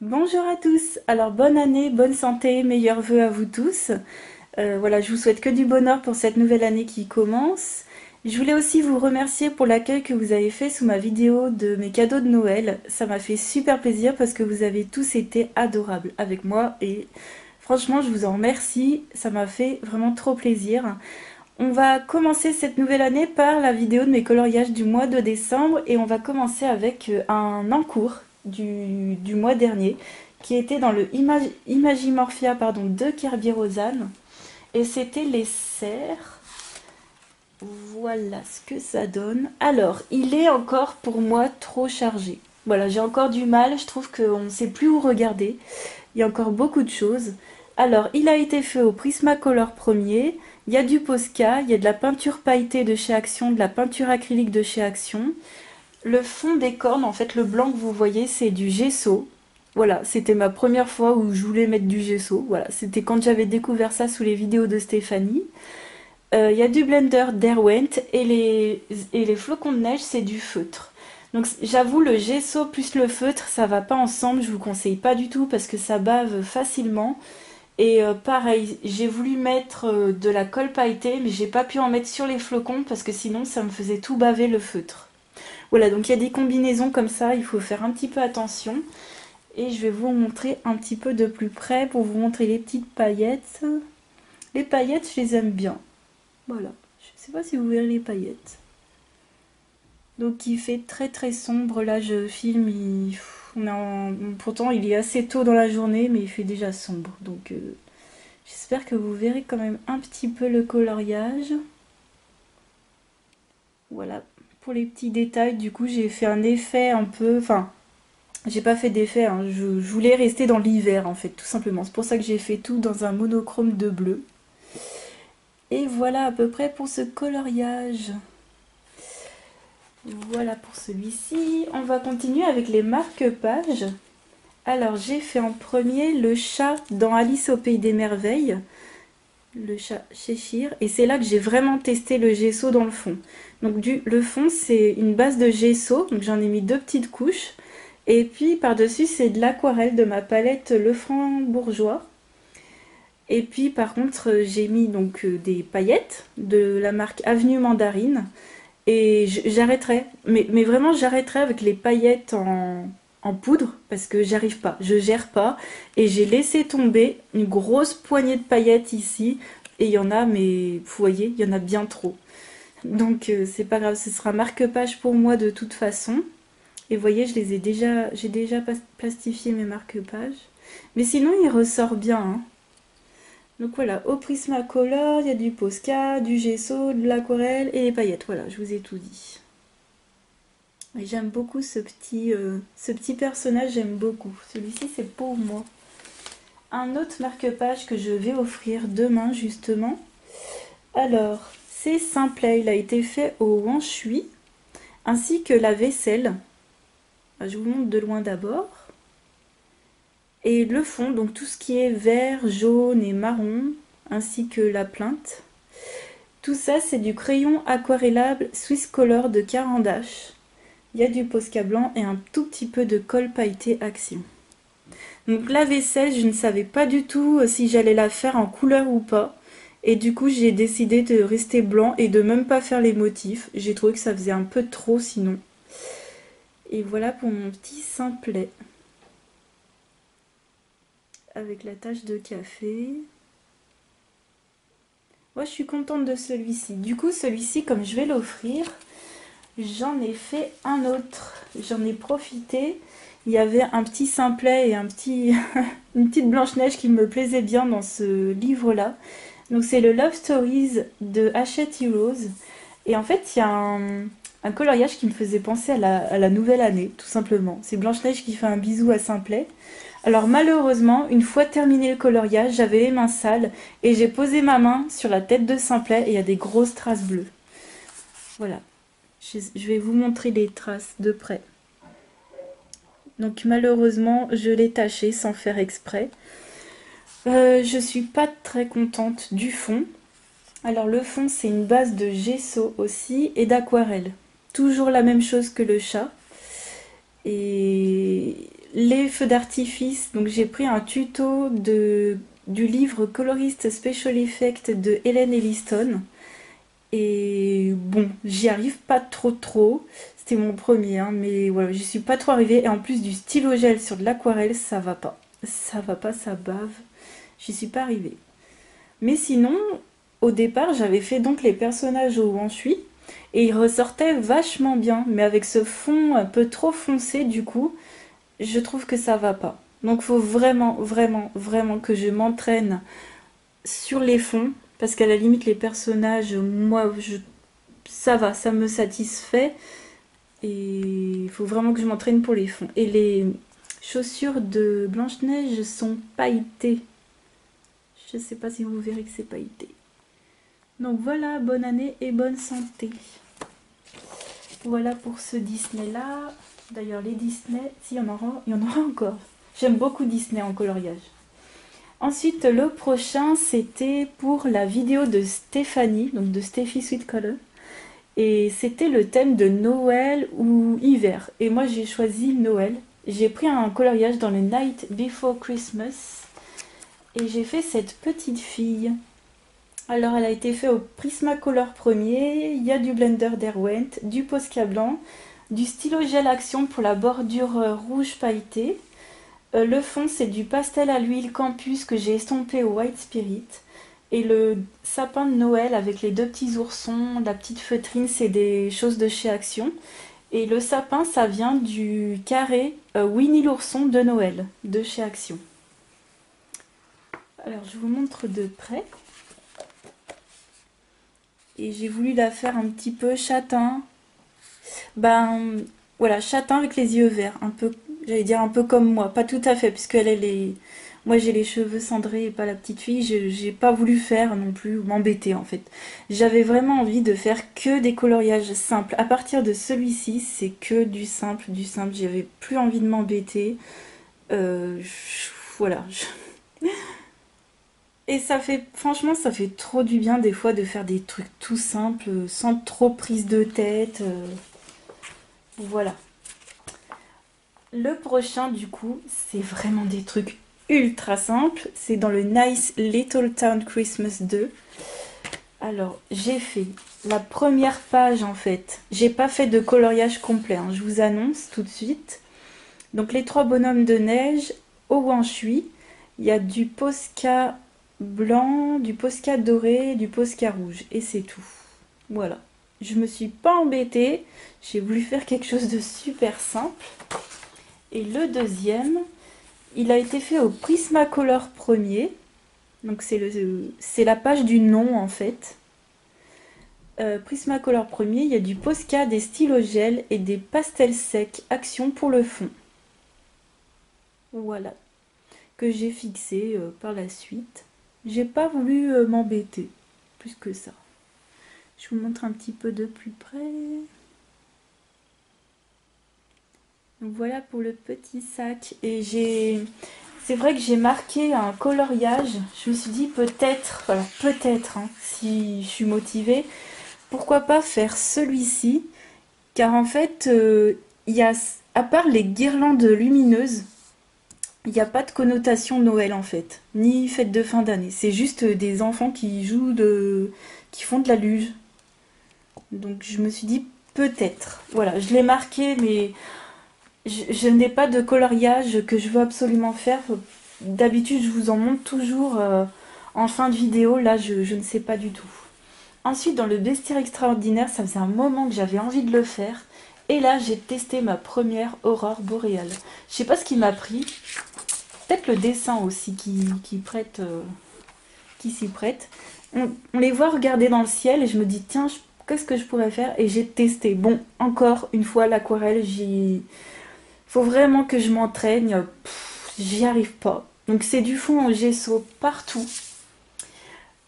Bonjour à tous, alors bonne année, bonne santé, meilleurs vœux à vous tous. Voilà, je vous souhaite que du bonheur pour cette nouvelle année qui commence. Je voulais aussi vous remercier pour l'accueil que vous avez fait sous ma vidéo de mes cadeaux de Noël. Ça m'a fait super plaisir parce que vous avez tous été adorables avec moi et franchement je vous en remercie, ça m'a fait vraiment trop plaisir. On va commencer cette nouvelle année par la vidéo de mes coloriages du mois de décembre et on va commencer avec un encours du mois dernier qui était dans le Imagimorphia de Kirby Rosanne et c'était les cerfs. Voilà ce que ça donne. Alors, il est encore pour moi trop chargé. Voilà, j'ai encore du mal, je trouve qu'on ne sait plus où regarder. Il y a encore beaucoup de choses. Alors, il a été fait au Prismacolor premier. Il y a du Posca, il y a de la peinture pailletée de chez Action, de la peinture acrylique de chez Action. Le fond des cornes, en fait, le blanc que vous voyez, c'est du gesso. Voilà, c'était ma première fois où je voulais mettre du gesso. Voilà, c'était quand j'avais découvert ça sous les vidéos de Stéphanie. Il y a du blender Derwent et les flocons de neige, c'est du feutre. Donc j'avoue, le gesso plus le feutre, ça va pas ensemble, je vous conseille pas du tout parce que ça bave facilement. Et pareil, j'ai voulu mettre de la colle pailletée, mais j'ai pas pu en mettre sur les flocons parce que sinon ça me faisait tout baver le feutre. Voilà, donc il y a des combinaisons comme ça, il faut faire un petit peu attention. Et je vais vous montrer un petit peu de plus près pour vous montrer les petites paillettes. Les paillettes, je les aime bien. Voilà, je sais pas si vous verrez les paillettes. Donc il fait très très sombre, là je filme, pourtant il est assez tôt dans la journée, mais il fait déjà sombre. Donc j'espère que vous verrez quand même un petit peu le coloriage. Voilà, pour les petits détails, du coup j'ai fait un effet un peu... Enfin, j'ai pas fait d'effet, hein, je voulais rester dans l'hiver en fait, tout simplement. C'est pour ça que j'ai fait tout dans un monochrome de bleu. Et voilà à peu près pour ce coloriage. Voilà pour celui-ci. On va continuer avec les marque-pages. Alors j'ai fait en premier le chat dans Alice au Pays des Merveilles. Le chat Cheshire. Et c'est là que j'ai vraiment testé le gesso dans le fond. Donc le fond c'est une base de gesso. Donc j'en ai mis deux petites couches. Et puis par-dessus c'est de l'aquarelle de ma palette Lefranc Bourgeois. Et puis par contre j'ai mis donc des paillettes de la marque Avenue Mandarine. Et j'arrêterai, mais vraiment j'arrêterai avec les paillettes en poudre parce que j'arrive pas, je gère pas. Et j'ai laissé tomber une grosse poignée de paillettes ici. Et il y en a, mais vous voyez, il y en a bien trop. Donc c'est pas grave, ce sera marque-page pour moi de toute façon. Et vous voyez, j'ai déjà plastifié mes marque-pages. Mais sinon il ressort bien, hein. Donc voilà, au Prismacolor, il y a du Posca, du gesso, de l'aquarelle et les paillettes. Voilà, je vous ai tout dit. Et j'aime beaucoup ce petit personnage, j'aime beaucoup. Celui-ci, c'est pour moi. Un autre marque-page que je vais offrir demain, justement. Alors, c'est Simplet, il a été fait au Wanshui, ainsi que la vaisselle. Je vous montre de loin d'abord. Et le fond, donc tout ce qui est vert, jaune et marron, ainsi que la plinthe. Tout ça, c'est du crayon aquarellable Swiss Color de Carandache. Il y a du Posca blanc et un tout petit peu de colle pailletée Action. Donc la vaisselle, je ne savais pas du tout si j'allais la faire en couleur ou pas. Et du coup, j'ai décidé de rester blanc et de même pas faire les motifs. J'ai trouvé que ça faisait un peu trop sinon. Et voilà pour mon petit simplet. Avec la tache de café. Moi, je suis contente de celui-ci. Du coup, celui-ci, comme je vais l'offrir, j'en ai fait un autre. J'en ai profité. Il y avait un petit simplet et une petite Blanche-Neige qui me plaisait bien dans ce livre-là. Donc c'est le Love Stories de Hachette Heroes. Et en fait, il y a un coloriage qui me faisait penser à la nouvelle année, tout simplement. C'est Blanche-Neige qui fait un bisou à Simplet. Alors malheureusement, une fois terminé le coloriage, j'avais les mains sales et j'ai posé ma main sur la tête de Simplet et il y a des grosses traces bleues. Voilà. Je vais vous montrer les traces de près. Donc malheureusement, je l'ai taché sans faire exprès. Je suis pas très contente du fond. Alors le fond, c'est une base de gesso aussi et d'aquarelle. Toujours la même chose que le chat. Et les feux d'artifice, donc j'ai pris un tuto du livre Colorist Special Effect de Helen Elliston. Et bon, j'y arrive pas trop. C'était mon premier, hein, mais voilà, j'y suis pas trop arrivée. Et en plus du stylo gel sur de l'aquarelle, ça va pas. Ça va pas, ça bave. J'y suis pas arrivée. Mais sinon, au départ, j'avais fait donc les personnages au Wanshui. Et ils ressortaient vachement bien. Mais avec ce fond un peu trop foncé, du coup, je trouve que ça va pas. Donc faut vraiment que je m'entraîne sur les fonds. Parce qu'à la limite, les personnages, moi, ça va, ça me satisfait. Et il faut vraiment que je m'entraîne pour les fonds. Et les chaussures de Blanche-Neige sont pailletées. Je sais pas si vous verrez que c'est pailleté. Donc voilà, bonne année et bonne santé. Voilà pour ce Disney-là. D'ailleurs, les Disney, s'il y en aura encore. J'aime beaucoup Disney en coloriage. Ensuite, le prochain, c'était pour la vidéo de Stéphanie, donc de Steffi Sweet Color. Et c'était le thème de Noël ou hiver. Et moi, j'ai choisi Noël. J'ai pris un coloriage dans le Night Before Christmas. Et j'ai fait cette petite fille. Alors, elle a été faite au Prismacolor premier. Il y a du blender Derwent, du Posca blanc, du stylo gel action pour la bordure rouge pailletée. Le fond, c'est du pastel à l'huile campus que j'ai estompé au White Spirit. Et le sapin de Noël avec les deux petits oursons, la petite feutrine, c'est des choses de chez Action. Et le sapin, ça vient du carré Winnie l'ourson de Noël, de chez Action. Alors, je vous montre de près. Et j'ai voulu la faire un petit peu châtain. Ben, voilà, châtain avec les yeux verts. Un peu, j'allais dire un peu comme moi. Pas tout à fait, puisqu'elle est les... Moi, j'ai les cheveux cendrés et pas la petite fille. J'ai pas voulu faire non plus, m'embêter en fait. J'avais vraiment envie de faire que des coloriages simples. À partir de celui-ci, c'est que du simple, du simple. J'avais plus envie de m'embêter. Voilà. Et ça fait, franchement, ça fait trop du bien des fois de faire des trucs tout simples, sans trop prise de tête. Voilà. Le prochain, du coup, c'est vraiment des trucs ultra simples. C'est dans le Nice Little Town Christmas 2. Alors, j'ai fait la première page, en fait. J'ai pas fait de coloriage complet, hein, je vous annonce tout de suite. Donc, les trois bonhommes de neige au Wanshui. Il y a du Posca blanc, du Posca doré, du Posca rouge. Et c'est tout. Voilà. Je me suis pas embêtée. J'ai voulu faire quelque chose de super simple. Et le deuxième, il a été fait au Prismacolor premier. Donc c'est la page du nom en fait. Prismacolor premier, il y a du Posca, des stylos gel et des pastels secs Action pour le fond. Voilà. Que j'ai fixé par la suite. J'ai pas voulu m'embêter plus que ça. Je vous montre un petit peu de plus près. Donc voilà pour le petit sac. Et c'est vrai que j'ai marqué un coloriage. Je me suis dit peut-être, voilà, peut-être, hein, si je suis motivée, pourquoi pas faire celui-ci. Car en fait, il y a, à part les guirlandes lumineuses, il n'y a pas de connotation Noël en fait, ni fête de fin d'année. C'est juste des enfants qui qui font de la luge. Donc je me suis dit peut-être. Voilà, je l'ai marqué, mais je n'ai pas de coloriage que je veux absolument faire. D'habitude, je vous en montre toujours en fin de vidéo. Là, je ne sais pas du tout. Ensuite, dans le bestiaire extraordinaire, ça faisait un moment que j'avais envie de le faire. Et là, j'ai testé ma première aurore boréale. Je sais pas ce qui m'a pris. Peut-être le dessin aussi qui s'y prête. On les voit regarder dans le ciel et je me dis, tiens, qu'est-ce que je pourrais faire? Et j'ai testé. Bon, encore une fois, l'aquarelle, faut vraiment que je m'entraîne. J'y arrive pas. Donc c'est du fond en gesso partout.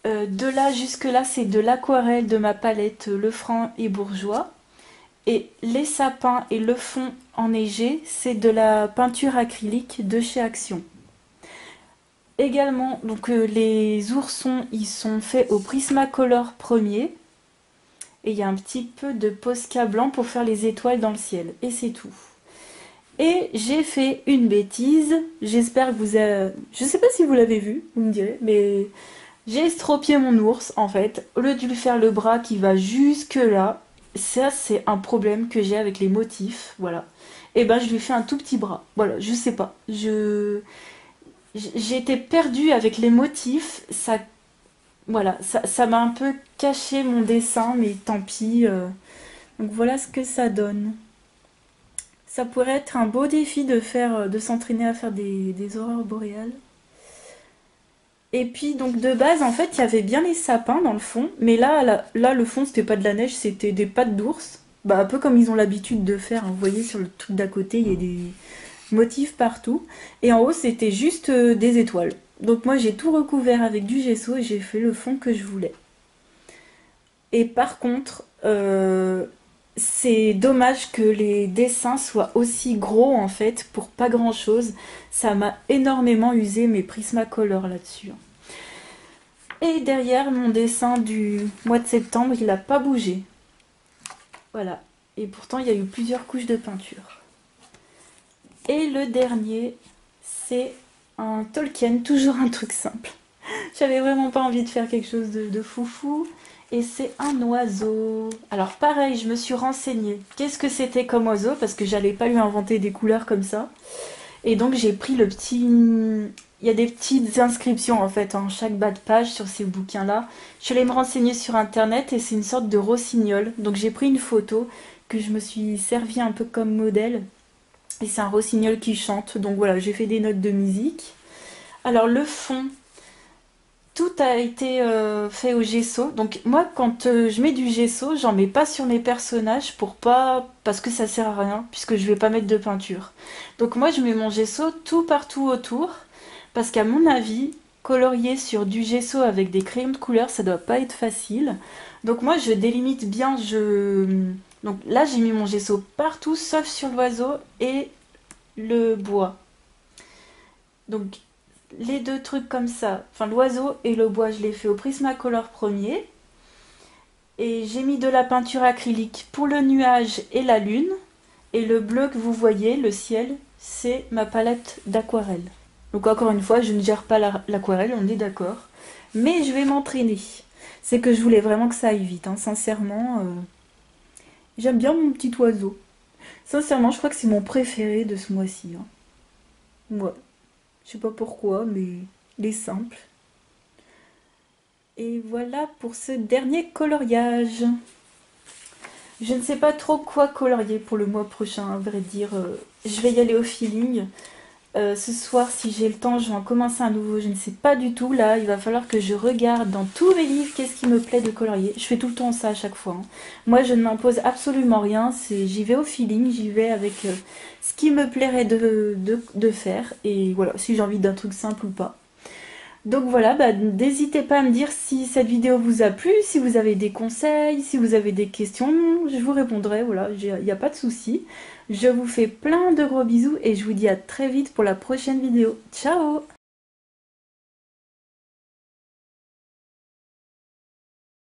De là jusque là, c'est de l'aquarelle de ma palette Lefranc et Bourgeois. Et les sapins et le fond enneigé, c'est de la peinture acrylique de chez Action. Également, donc les oursons, ils sont faits au Prismacolor premier. Et il y a un petit peu de Posca blanc pour faire les étoiles dans le ciel. Et c'est tout. Et j'ai fait une bêtise, j'espère que vous avez... Je sais pas si vous l'avez vu, vous me direz, mais j'ai estropié mon ours en fait. Au lieu de lui faire le bras qui va jusque là, ça c'est un problème que j'ai avec les motifs, voilà. Et ben je lui fais un tout petit bras, voilà, je sais pas. J'ai été perdue avec les motifs, ça... Voilà, ça m'a un peu caché mon dessin, mais tant pis. Donc voilà ce que ça donne. Ça pourrait être un beau défi de faire, de s'entraîner à faire des aurores boréales. Et puis donc de base en fait il y avait bien les sapins dans le fond, mais là le fond c'était pas de la neige, c'était des pattes d'ours. Bah un peu comme ils ont l'habitude de faire, hein. Vous voyez sur le truc d'à côté il y a des motifs partout. Et en haut c'était juste des étoiles. Donc moi j'ai tout recouvert avec du gesso et j'ai fait le fond que je voulais. Et par contre, c'est dommage que les dessins soient aussi gros en fait pour pas grand chose. Ça m'a énormément usé mes Prismacolor là-dessus. Et derrière mon dessin du mois de septembre, il n'a pas bougé. Voilà. Et pourtant, il y a eu plusieurs couches de peinture. Et le dernier, c'est un Tolkien, toujours un truc simple. J'avais vraiment pas envie de faire quelque chose de foufou. Et c'est un oiseau. Alors pareil, je me suis renseignée. Qu'est-ce que c'était comme oiseau? Parce que j'allais pas lui inventer des couleurs comme ça. Et donc j'ai pris le petit... Il y a des petites inscriptions en fait en chaque bas de page sur ces bouquins-là. Je suis allée me renseigner sur internet et c'est une sorte de rossignol. Donc j'ai pris une photo que je me suis servi un peu comme modèle. Et c'est un rossignol qui chante. Donc voilà, j'ai fait des notes de musique. Alors le fond, tout a été fait au gesso. Donc moi, quand je mets du gesso, j'en mets pas sur mes personnages pour pas, parce que ça sert à rien, puisque je vais pas mettre de peinture. Donc moi, je mets mon gesso tout partout autour, parce qu'à mon avis, colorier sur du gesso avec des crayons de couleur, ça doit pas être facile. Donc moi, je délimite bien. Donc là, j'ai mis mon gesso partout, sauf sur l'oiseau et le bois. Donc les deux trucs comme ça, enfin l'oiseau et le bois, je l'ai fait au Prismacolor premier. Et j'ai mis de la peinture acrylique pour le nuage et la lune. Et le bleu que vous voyez, le ciel, c'est ma palette d'aquarelle. Donc encore une fois, je ne gère pas l'aquarelle, on est d'accord. Mais je vais m'entraîner. C'est que je voulais vraiment que ça aille vite, hein. Sincèrement, j'aime bien mon petit oiseau. Sincèrement, je crois que c'est mon préféré de ce mois-ci, hein. Ouais. Je sais pas pourquoi, mais il est simple. Et voilà pour ce dernier coloriage. Je ne sais pas trop quoi colorier pour le mois prochain, à vrai dire. Je vais y aller au feeling. Ce soir, si j'ai le temps, je vais en commencer un nouveau. Je ne sais pas du tout. Là, il va falloir que je regarde dans tous mes livres qu'est-ce qui me plaît de colorier. Je fais tout le temps ça à chaque fois, hein. Moi, je ne m'impose absolument rien. J'y vais au feeling, j'y vais avec ce qui me plairait de faire. Et voilà, si j'ai envie d'un truc simple ou pas. Donc voilà, bah, n'hésitez pas à me dire si cette vidéo vous a plu, si vous avez des conseils, si vous avez des questions, je vous répondrai, voilà, il n'y a pas de souci. Je vous fais plein de gros bisous et je vous dis à très vite pour la prochaine vidéo. Ciao!